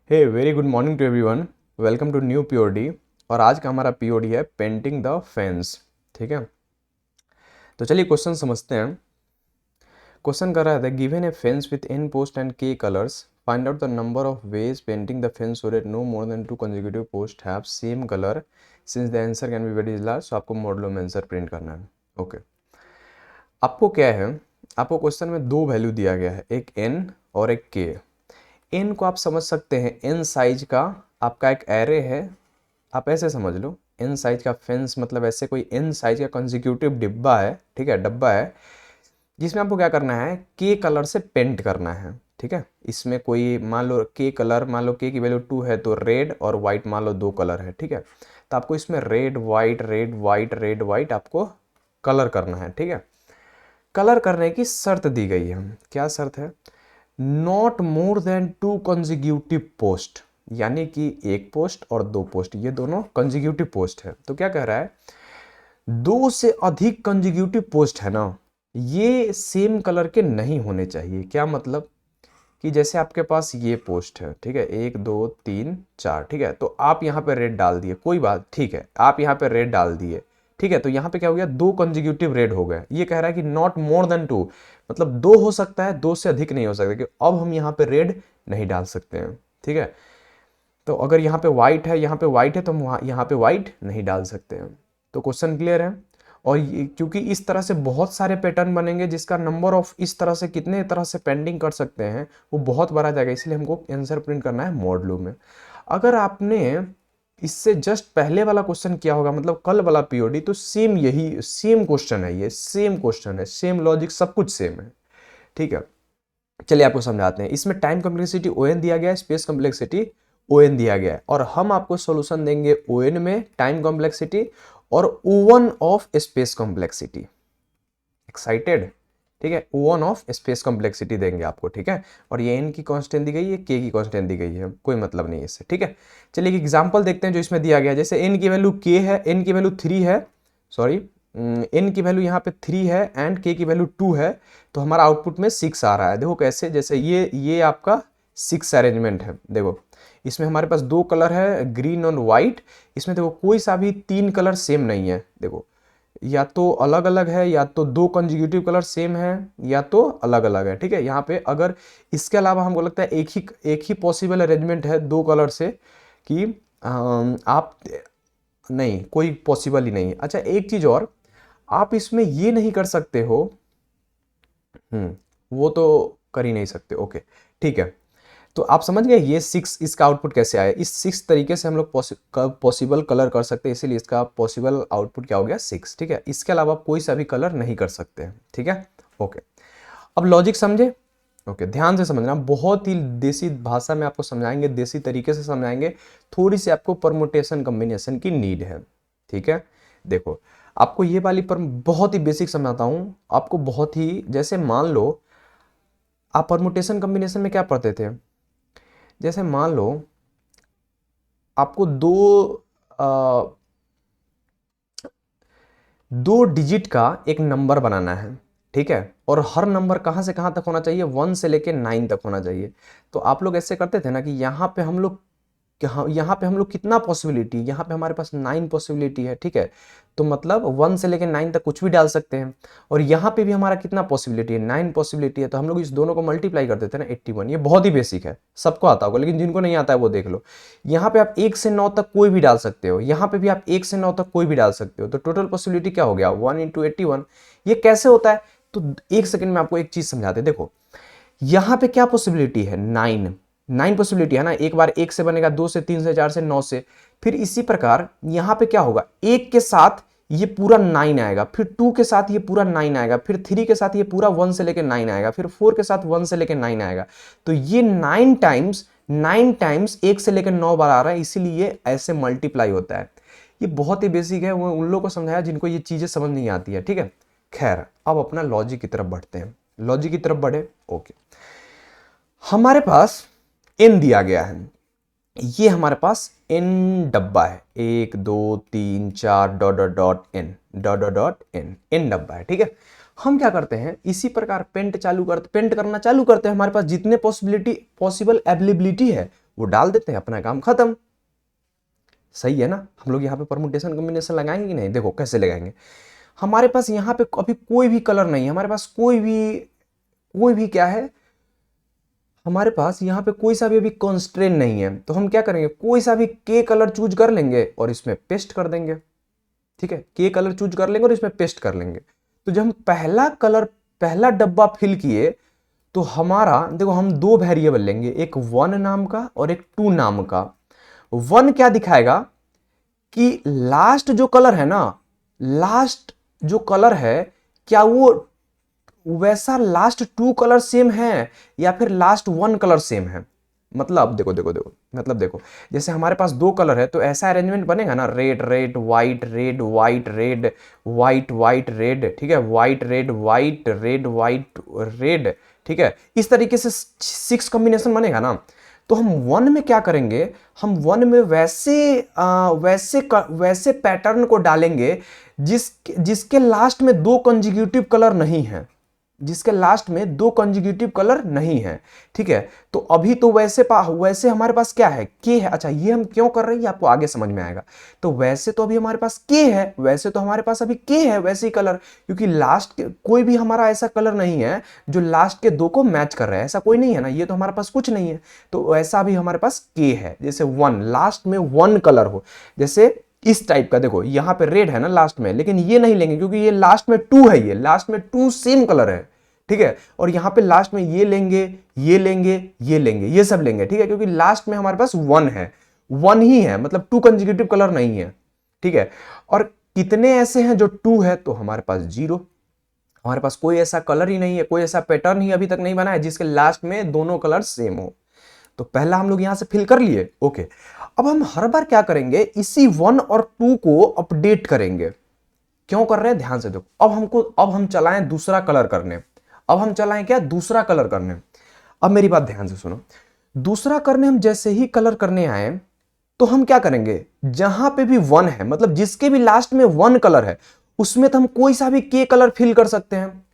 Hey very good morning to everyone. Welcome to new POD. और आज का हमारा पीओडी है पेंटिंग द फेंस। ठीक है, तो चलिए क्वेश्चन समझते हैं। क्वेश्चन कर रहा था given a fence with n post and k colours, find out the number of ways painting the fence so that no more than 2 consecutive post have same colour since the answer can be very large. So आपको modulo में answer print करना है। Okay, आपको क्या है, आपको question में दो वैल्यू दिया गया है, एक एन और एक के। एन को आप समझ सकते हैं, एन साइज का आपका एक एरे है, आप ऐसे समझ लो। एन साइज का फेंस मतलब ऐसे कोई एन साइज का कंसेक्यूटिव डिब्बा है, ठीक है, डब्बा है, जिसमें आपको क्या करना है, के कलर से पेंट करना है। ठीक है, इसमें कोई मान लो के कलर, मान लो के की वैल्यू 2 है तो रेड और वाइट मान लो दो कलर है। ठीक है, तो आपको इसमें red white red white red white आपको कलर करना है। ठीक है, कलर करने की शर्त दी गई है। क्या शर्त है? Not more than 2 consecutive post, यानी कि एक पोस्ट और दो पोस्ट, ये दोनों कंसेक्यूटिव पोस्ट है। तो क्या कह रहा है, दो से अधिक कंसेक्यूटिव पोस्ट है ना, ये सेम कलर के नहीं होने चाहिए। क्या मतलब कि जैसे आपके पास ये पोस्ट है, ठीक है, 1 2 3 4, ठीक है, तो आप यहाँ पे रेड डाल दिए, कोई बात, ठीक है, आप यहाँ पे रेड डाल दिए, ठीक है, तो यहाँ पे क्या हो गया, दो कंसेक्यूटिव रेड हो गए। ये कह रहा है कि नॉट मोर देन 2, मतलब दो हो सकता है, दो से अधिक नहीं हो सकता, कि अब हम यहाँ पे रेड नहीं डाल सकते हैं। ठीक है, तो अगर यहाँ पे व्हाइट है, यहाँ पे व्हाइट है, तो हम यहाँ पे व्हाइट नहीं डाल सकते हैं। तो क्वेश्चन क्लियर है। और क्योंकि इस तरह से बहुत सारे पैटर्न बनेंगे, जिसका नंबर ऑफ इस तरह से कितने तरह से पेंटिंग कर सकते हैं वो बहुत बड़ा जाएगा, इसलिए हमको आंसर प्रिंट करना है मॉडलो में। अगर आपने इससे जस्ट पहले वाला क्वेश्चन किया होगा, मतलब कल वाला पीओडी, तो सेम यही सेम क्वेश्चन है, ये सेम क्वेश्चन है, सेम लॉजिक, सब कुछ सेम है। ठीक है, चलिए आपको समझाते हैं। इसमें टाइम कॉम्प्लेक्सिटी ओ एन दिया गया है, स्पेस कॉम्प्लेक्सिटी ओ एन दिया गया है, और हम आपको सॉल्यूशन देंगे ओ एन में टाइम कॉम्प्लेक्सिटी और O1 of space complexity. Excited? ठीक है, O1 ऑफ स्पेस कॉम्प्लेक्सिटी देंगे आपको। ठीक है, और ये n की कांस्टेंट दी गई है, k की कांस्टेंट दी गई है, कोई मतलब नहीं है इससे। ठीक है, चलिए एक एग्जांपल देखते हैं जो इसमें दिया गया है। जैसे n की वैल्यू k है, n की वैल्यू 3 है, सॉरी n की वैल्यू यहाँ पे 3 है एंड k की वैल्यू 2 है, तो हमारा आउटपुट में 6 आ रहा है। देखो कैसे, जैसे ये आपका 6 अरेंजमेंट है। देखो इसमें हमारे पास दो कलर है, ग्रीन और व्हाइट। इसमें देखो कोई सा भी तीन कलर सेम नहीं है। देखो या तो अलग अलग है, या तो दो कंसेक्यूटिव कलर सेम है, या तो अलग अलग है। ठीक है, यहाँ पे अगर इसके अलावा हमको लगता है एक ही पॉसिबल अरेंजमेंट है दो कलर से, कि आप नहीं, कोई पॉसिबल ही नहीं है। अच्छा एक चीज और, आप इसमें ये नहीं कर सकते हो, वो तो कर ही नहीं सकते। ओके ठीक है, तो आप समझ गए ये 6, इसका आउटपुट कैसे आया। इस 6 तरीके से हम लोग पॉसिबल कलर कर सकते हैं, इसीलिए इसका पॉसिबल आउटपुट क्या हो गया, 6। ठीक है, इसके अलावा कोई सा भी कलर नहीं कर सकते हैं। ठीक है, ओके, अब लॉजिक समझे। ओके, ध्यान से समझना, बहुत ही देसी भाषा में आपको समझाएंगे, देसी तरीके से समझाएंगे, थोड़ी सी आपको परमुटेशन कॉम्बिनेशन की नीड है। ठीक है, देखो आपको ये वाली पर बहुत ही बेसिक समझाता हूं आपको, बहुत ही, जैसे मान लो आप परमुटेशन कॉम्बिनेशन में क्या पढ़ते थे, जैसे मान लो आपको दो डिजिट का एक नंबर बनाना है। ठीक है, और हर नंबर कहाँ से कहाँ तक होना चाहिए, 1 से लेके 9 तक होना चाहिए। तो आप लोग ऐसे करते थे ना कि यहाँ पे हम लोग कितना पॉसिबिलिटी, यहाँ पे हमारे पास 9 पॉसिबिलिटी है। ठीक है, तो मतलब 1 से लेकर 9 तक कुछ भी डाल सकते हैं, और यहाँ पे भी हमारा कितना पॉसिबिलिटी है, 9 पॉसिबिलिटी है, तो हम लोग इस दोनों को मल्टीप्लाई कर देते हैं ना, 81। ये बहुत ही बेसिक है, सबको आता होगा, लेकिन जिनको नहीं आता है वो देख लो। यहाँ पे आप 1 से 9 तक कोई भी डाल सकते हो, यहाँ पे भी आप 1 से 9 तक कोई भी डाल सकते हो, तो टोटल पॉसिबिलिटी क्या हो गया, 1 इंटू 81। ये कैसे होता है, तो एक सेकेंड में आपको एक चीज समझाते। देखो यहाँ पे क्या पॉसिबिलिटी है, 9 पॉसिबिलिटी है ना, एक बार 1 से बनेगा, 2 से, 3 से, 4 से, 9 से। फिर इसी प्रकार यहाँ पे क्या होगा, 1 के साथ ये पूरा 9 आएगा, फिर 2 के साथ ये पूरा 9 आएगा, फिर 3 के साथ ये पूरा 1 से लेकर 9 आएगा, फिर 4 के साथ 1 से लेकर 9 आएगा। तो ये 9 टाइम्स 1 से लेकर 9 बार आ रहा है, इसीलिए ऐसे मल्टीप्लाई होता है। ये बहुत ही बेसिक है, वो उन लोगों को समझाया जिनको ये चीजें समझ नहीं आती है। ठीक है, खैर अब अपना लॉजिक की तरफ बढ़ते हैं। लॉजिक की तरफ बढ़े। ओके, हमारे पास एन दिया गया है, ये हमारे पास एन डब्बा है, 1 2 3 4 dot dot dot N, dot dot dot N, N डब्बा है। ठीक है, हम क्या करते हैं, इसी प्रकार पेंट करना चालू करते हैं। हमारे पास जितने पॉसिबल अवेलेबिलिटी है वो डाल देते हैं, अपना काम खत्म। सही है ना। हम लोग यहाँ पे परमुटेशन कॉम्बिनेशन लगाएंगे कि नहीं, देखो कैसे लगाएंगे। हमारे पास यहाँ पे अभी कोई भी कलर नहीं है, हमारे पास कोई भी क्या है, हमारे पास यहाँ पे कोई सा भी अभी कॉन्स्ट्रेंट नहीं है। तो हम क्या करेंगे, कोई सा भी के कलर चूज कर लेंगे और इसमें पेस्ट कर देंगे। ठीक है, के कलर चूज कर लेंगे और इसमें पेस्ट कर लेंगे। तो जब हम पहला डब्बा फिल किए तो हमारा देखो, हम दो वेरिएबल लेंगे, एक 1 नाम का और एक 2 नाम का। 1 क्या दिखाएगा कि लास्ट जो कलर है ना, लास्ट जो कलर है, क्या वो वैसा लास्ट 2 कलर सेम है या फिर लास्ट 1 कलर सेम है। मतलब देखो, मतलब देखो, जैसे हमारे पास 2 कलर है तो ऐसा अरेंजमेंट बनेगा ना, red red white red white red white white red, ठीक है, white red white red white red, ठीक है, इस तरीके से 6 कॉम्बिनेशन बनेगा ना। तो हम 1 में क्या करेंगे, हम 1 में वैसे पैटर्न को डालेंगे जिसके लास्ट में 2 कंजिक्यूटिव कलर नहीं है, जिसके लास्ट में 2 कंजिक्यूटिव कलर नहीं है। ठीक है, तो अभी तो वैसे हमारे पास क्या है, के है। अच्छा, ये हम क्यों कर रहे हैं आपको आगे समझ में आएगा। तो वैसे तो अभी हमारे पास के है, वैसे तो हमारे पास अभी के है वैसे ही कलर, क्योंकि लास्ट के कोई भी हमारा ऐसा कलर नहीं है जो लास्ट के 2 को मैच कर रहा है, ऐसा कोई नहीं है ना, ये तो हमारे पास कुछ नहीं है। तो ऐसा भी हमारे पास के है, जैसे 1 लास्ट में 1 कलर हो, जैसे इस टाइप का। देखो यहाँ पे रेड है ना लास्ट में, लेकिन ये नहीं लेंगे क्योंकि ये लास्ट में 2 है, ये लास्ट में 2 सेम कलर है। ठीक है, और यहां पे लास्ट में ये लेंगे, ये लेंगे, ये लेंगे, ये सब लेंगे। ठीक है, क्योंकि लास्ट में हमारे पास 1 है, 1 ही है, मतलब 2 कंजिक्यूटिव कलर नहीं है। ठीक है, और कितने ऐसे हैं जो 2 है, तो हमारे पास 0। हमारे पास कोई ऐसा कलर ही नहीं है, कोई ऐसा पैटर्न ही अभी तक नहीं बना है जिसके लास्ट में दोनों कलर सेम हो। तो पहला हम लोग यहां से फिल कर लिए। ओके, अब हम हर बार क्या करेंगे, इसी 1 और 2 को अपडेट करेंगे। क्यों कर रहे हैं, ध्यान से देखो। अब हम चलाएं दूसरा कलर करने। अब हम चलाएं क्या, दूसरा कलर करने। अब मेरी बात ध्यान से सुनो, दूसरा करने हम जैसे ही कलर करने आए तो हम क्या करेंगे, जहां पे भी 1 है, मतलब जिसके भी लास्ट में 1 कलर है, उसमें तो हम कोई सा भी के कलर फिल कर सकते हैं।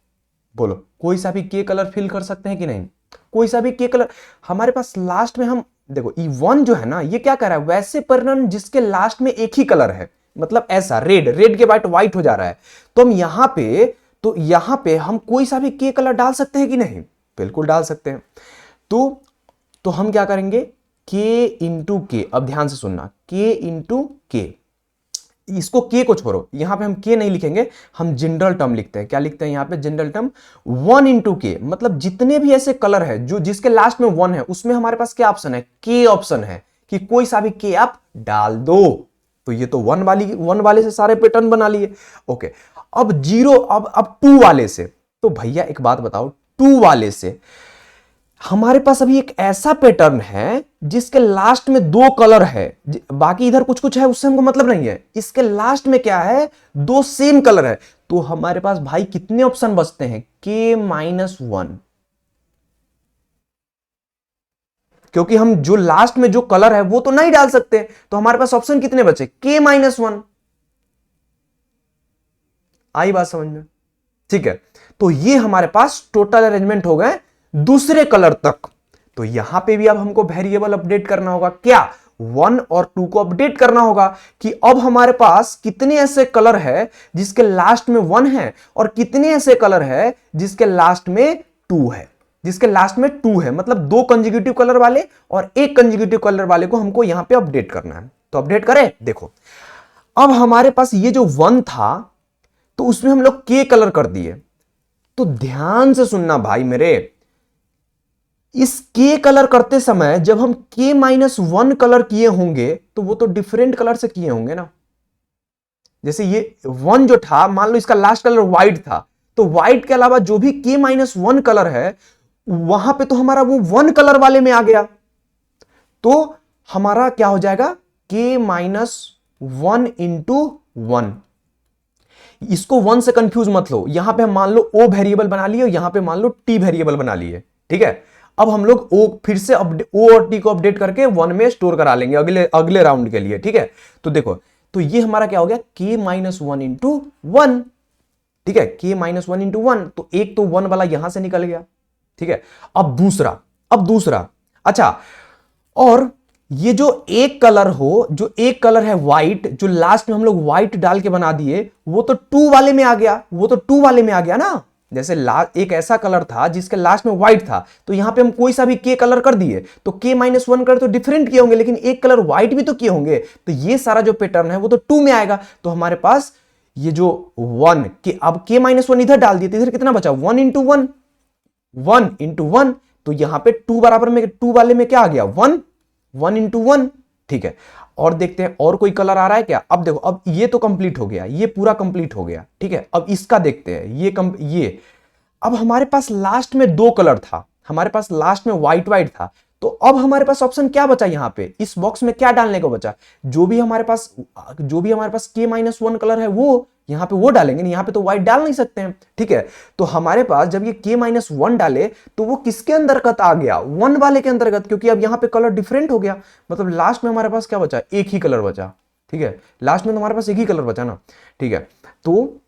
बोलो, कोई सा भी के कलर फिल कर सकते हैं कि नहीं, कोई सा भी के कलर। हमारे पास लास्ट में हम देखो, E1 जो है ना, ये क्या कर रहा है, वैसे परिणाम जिसके लास्ट में एक ही कलर है, मतलब ऐसा रेड के बाद व्हाइट हो जा रहा है। तो हम यहां पे हम कोई सा भी के कलर डाल सकते हैं कि नहीं, बिल्कुल डाल सकते हैं। तो हम क्या करेंगे, के इंटू के। अब ध्यान से सुनना, के इंटू के, इसको के को छोड़ो, यहां पे हम के नहीं लिखेंगे, हम जनरल टर्म लिखते हैं। क्या लिखते हैं यहां पे, जनरल टर्म। 1 इंटू के, मतलब जितने भी ऐसे कलर है जो जिसके लास्ट में 1 है, उसमें हमारे पास क्या ऑप्शन है, के ऑप्शन है, कि कोई सा भी के आप डाल दो। तो ये तो 1 वाले से सारे पैटर्न बना लिए। ओके, अब 0, अब 2 वाले से। तो भैया एक बात बताओ, 2 वाले से हमारे पास अभी एक ऐसा पैटर्न है जिसके लास्ट में 2 कलर है, बाकी इधर कुछ कुछ है उससे हमको मतलब नहीं है। इसके लास्ट में क्या है, 2 सेम कलर है। तो हमारे पास भाई कितने ऑप्शन बचते हैं, K-1, क्योंकि हम जो लास्ट में जो कलर है वो तो नहीं डाल सकते। तो हमारे पास ऑप्शन कितने बचे, K-1। आई बात समझ में, ठीक है। तो ये हमारे पास टोटल अरेंजमेंट हो गए दूसरे कलर तक। तो यहां पे भी अब हमको वेरिएबल अपडेट करना होगा, क्या, 1 और 2 को अपडेट करना होगा कि अब हमारे पास कितने ऐसे कलर है जिसके लास्ट में 1 है और कितने ऐसे कलर है जिसके लास्ट में 2 है, जिसके लास्ट में 2 है, मतलब 2 कंजिक्यूटिव कलर वाले और 1 कंजिक्यूटिव कलर वाले को हमको यहां पे अपडेट करना है। तो अपडेट करें, देखो अब हमारे पास ये जो 1 था तो उसमें हम लोग के कलर कर दिए। तो ध्यान से सुनना भाई मेरे, इस के कलर करते समय जब हम K-1 कलर किए होंगे तो वो तो डिफरेंट कलर से किए होंगे ना। जैसे ये 1 जो था, मान लो इसका लास्ट कलर व्हाइट था, तो व्हाइट के अलावा जो भी K-1 कलर है वहां पे तो हमारा वो 1 कलर वाले में आ गया। तो हमारा क्या हो जाएगा, K-1 इंटू 1। इसको 1 से कंफ्यूज मत लो, यहां पे हम मान लो O वेरिएबल बना लिए और यहां पे मान लो T वेरिएबल बना लिए। ठीक है, अब हम लोग O फिर से O और T को अपडेट करके 1 में स्टोर करा लेंगे अगले राउंड के लिए। ठीक है, तो देखो, तो ये हमारा क्या हो गया, K-1 इंटू 1। ठीक है, K-1 इंटू 1, तो एक तो 1 वाला यहां से निकल गया। ठीक है, अब दूसरा अच्छा, और ये जो एक कलर हो, जो एक कलर है व्हाइट, जो लास्ट में हम लोग व्हाइट डाल के बना दिए, वो तो 2 वाले में आ गया, वो तो 2 वाले में आ गया ना। जैसे एक ऐसा कलर था जिसके लास्ट में व्हाइट था, तो यहां पे हम कोई सा भी के कलर कर दिए, तो k-1 कलर तो डिफरेंट किए होंगे, लेकिन एक कलर व्हाइट भी तो किए होंगे, तो ये सारा जो पैटर्न है वो तो 2 में आएगा। तो हमारे पास ये जो 1 के, अब k-1 इधर डाल दिए, तो इधर कितना बचा, 1 इंटू 1, 1 इंटू 1, तो यहां पे 2 बराबर में 2 वाले में क्या आ गया, 1, 1 इंटू 1। ठीक है, और देखते हैं और कोई कलर आ रहा है क्या। अब देखो, अब ये तो कंप्लीट हो गया, ये पूरा कंप्लीट हो गया। ठीक है, अब इसका देखते हैं, ये अब हमारे पास लास्ट में 2 कलर था, हमारे पास लास्ट में व्हाइट व्हाइट था, तो अब हमारे पास ऑप्शन क्या बचा, यहां पे इस बॉक्स में क्या डालने को बचा, जो भी हमारे पास k-1 कलर है वो यहां पे वो डालेंगे, यहां पे तो व्हाइट डाल नहीं सकते हैं। ठीक है, तो हमारे पास जब ये k-1 डाले तो वो किसके अंतर्गत आ गया, 1 वाले के अंतर्गत, क्योंकि अब यहां पे कलर डिफरेंट हो गया, मतलब लास्ट में हमारे पास क्या बचा, एक ही कलर बचा। ठीक है, लास्ट में तो हमारे पास एक ही कलर बचा ना। ठीक है, तो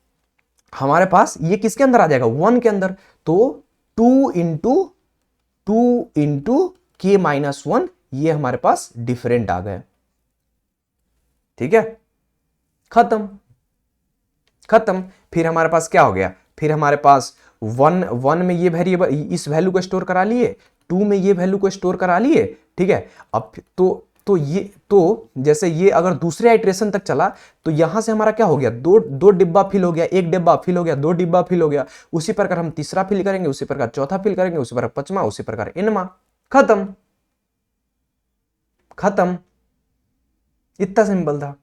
हमारे पास ये किसके अंदर आ जाएगा, 1 के अंदर, तो 2 इंटू k-1, ये हमारे पास डिफरेंट आ गए। ठीक है, खत्म खत्म। फिर हमारे पास क्या हो गया, फिर हमारे पास 1 में ये वेरिएबल, इस वैल्यू को स्टोर करा लिए, 2 में ये वैल्यू को स्टोर करा लिए। ठीक है, अब तो जैसे ये अगर दूसरे आइट्रेशन तक चला, तो यहां से हमारा क्या हो गया, दो डिब्बा फिल हो गया, एक डिब्बा फिल हो गया, 2 डिब्बा फिल हो गया, उसी प्रकार हम तीसरा फिल करेंगे, उसी प्रकार चौथा फिल करेंगे, उसी प्रकार पांचवा, उसी प्रकार इनवा, खत्म खत्म। इतना सिंपल था।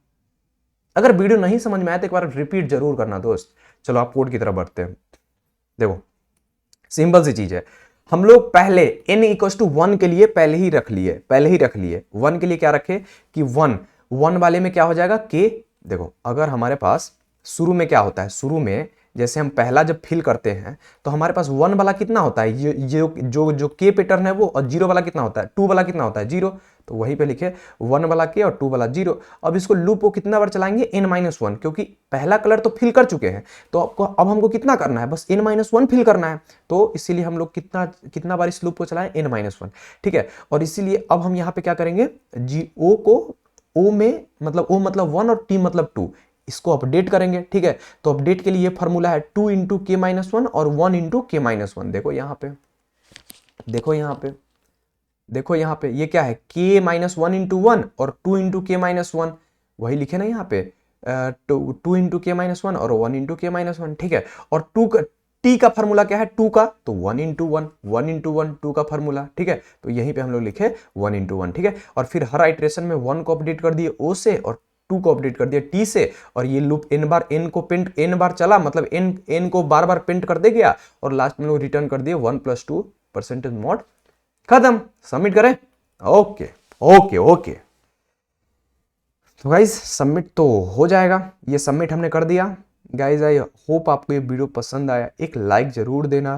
अगर वीडियो नहीं समझ में आया तो एक बार रिपीट जरूर करना दोस्त। चलो आप कोड की तरफ बढ़ते हैं। देखो, सिंपल सी चीज है, हम लोग पहले n=1 के लिए पहले ही रख लिए 1 के लिए क्या रखे कि 1 वाले में क्या हो जाएगा k। देखो, अगर हमारे पास शुरू में क्या होता है, शुरू में जैसे हम पहला जब फिल करते हैं तो हमारे पास 1 वाला कितना होता है, ये जो के पैटर्न है वो, और 0 वाला कितना होता है, 2 वाला कितना होता है, 0। तो वहीं पे लिखे 1 वाला के और 2 वाला 0। अब इसको लूप को कितना बार चलाएंगे, n-1, क्योंकि पहला कलर तो फिल कर चुके हैं, तो अब हमको कितना करना है, बस n-1 फिल करना है। तो इसीलिए हम लोग कितना बार इस लूप को चलाएं, n-1। ठीक है, और इसीलिए अब हम यहाँ पे क्या करेंगे, o को o में, मतलब o मतलब 1 और t मतलब 2, इसको अपडेट करेंगे। ठीक है, तो अपडेट के लिए फॉर्मूला है 2 इंटू k-1 और 1 इंटू k-1। देखो यहाँ पे, देखो यहाँ पे ये क्या है, k-1 इंटू 1 और 2 इंटू k-1, वही लिखे ना यहाँ पे, 2 इंटू k-1 और 1 इंटू k-1। ठीक है, और t का फॉर्मूला क्या है, 2 का, तो 1 इंटू 1, 1 इंटू 1, 2 का फॉर्मूला। ठीक है, तो यहीं पे हम लोग लिखे 1 इंटू 1। ठीक है, और फिर हर आइट्रेशन में 1 को अपडेट कर दिए o से, और 2 को अपडेट कर दिया t से, और ये लूप n बार चला, मतलब n को बार बार प्रिंट कर दे गया, और लास्ट में लोग रिटर्न कर दिए 1 + 2 परसेंटेज मॉड, खत्म। सबमिट करें, ओके ओके ओके। तो गाइज सबमिट तो हो जाएगा, ये सबमिट हमने कर दिया। गाइज आई होप आपको ये वीडियो पसंद आया, एक लाइक जरूर देना,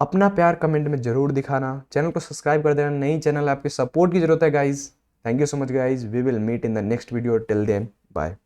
अपना प्यार कमेंट में जरूर दिखाना, चैनल को सब्सक्राइब कर देना, नई चैनल है, आपके सपोर्ट की जरूरत है guys. Thank you so much guys, we will meet in the next video, till then bye.